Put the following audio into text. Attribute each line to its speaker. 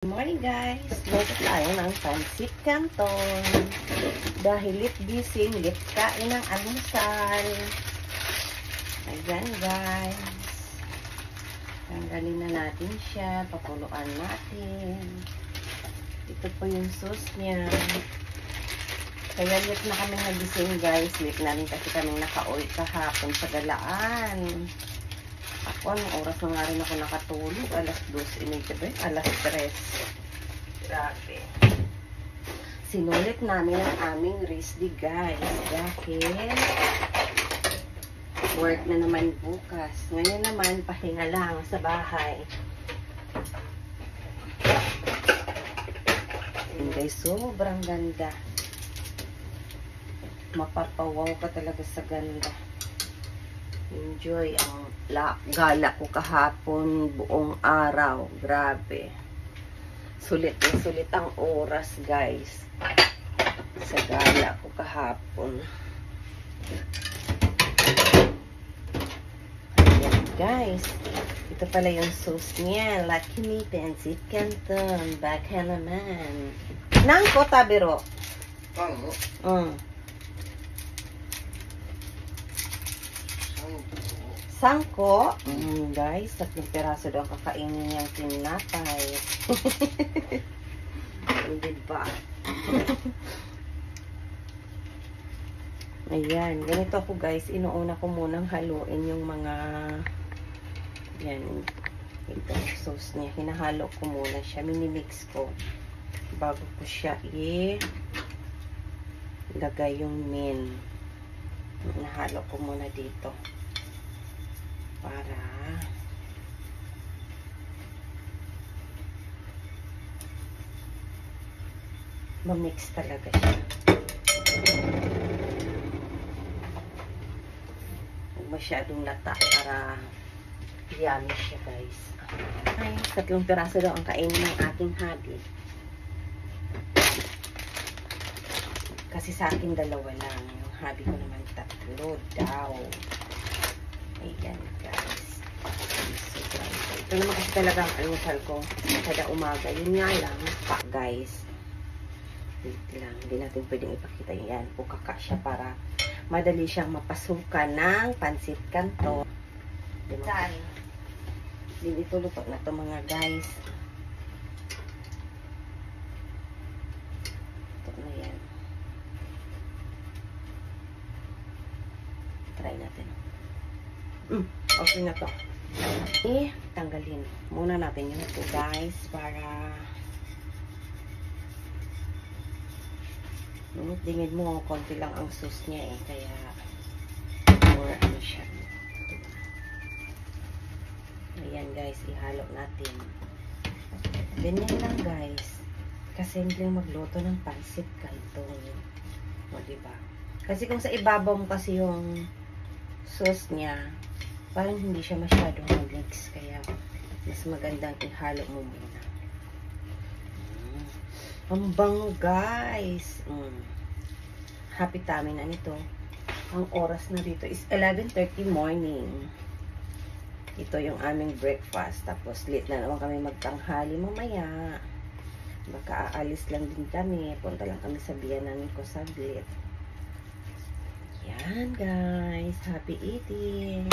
Speaker 1: Good morning guys! Luto tayo ng pancit canton. Dahil lip gising, lip kain ng almusal. Ayan guys. Tanggalin na natin siya. Pakuluan natin. Ito po yung sauce niya. Kaya lip na kami nagising guys. Lip na rin kasi kami naka-oil kahapon sa galaan. Ako, anong oras na nga rin ako nakatulog? Alas 2:30, alas 3. Grabe. Sinulit namin ang aming risdy guys. Dahil work na naman bukas. Ngayon naman, pahinga lang sa bahay. And guys, sobrang ganda. Mapapawaw ka talaga sa ganda. Enjoy ang gala ko kahapon buong araw. Grabe. Sulit na sulit ang oras guys. Sa gala ko kahapon. Ayan guys. Ito pala yung sauce niya. Lucky Me Pancit Canton. Baka naman. Nangko tabiro. Sangko. Guys, 3 peraso daw kakainin niyang tinapay. Hindi ba? Ayan. Ganito ako guys. Inuuna ko munang haluin yung mga yan. Ito. Sauce niya. Hinahalo ko muna siya. Minimix ko. Bago ko siya ilagay yung min. Hinahalo ko muna dito. Para ma-mix talaga siya. Huwag masyadong lata para yummy siya guys. Ay, 3 piraso daw ang kainin ng aking hubby. Kasi sa akin 2 lang. Yung hubby ko naman 3 daw. Ayan guys. Ito naman kasi talaga ang almusal ko kada umaga. Yun nga lang pa guys. Wait lang. Hindi natin pwedeng ipakita yan. Pukaka siya para madali siyang mapasukan ng pancit canton. Hindi ito luto na ito mga guys. Ito na yan. Try natin. Okay na to. Tanggalin muna natin yun ito guys para dingid mo konti lang ang sauce niya kaya more ano siya. Ayan guys, ihalo natin. Ganyan lang guys kasi hindi magluto ng pancit canton. O diba? Kasi kung sa ibabaw mo kasi yung sauce niya parang hindi siya masyadong mag-mix. Kaya, mas magandang ihalo mo muna. Ang bango, guys. Happy tummy na nito. Ang oras na dito is 11:30 morning. Ito yung aming breakfast. Tapos, late na naman kami magtanghali mamaya. Baka aalis lang din kami. Punta lang kami sa biyanan ko saglit. Yan, guys. Happy eating!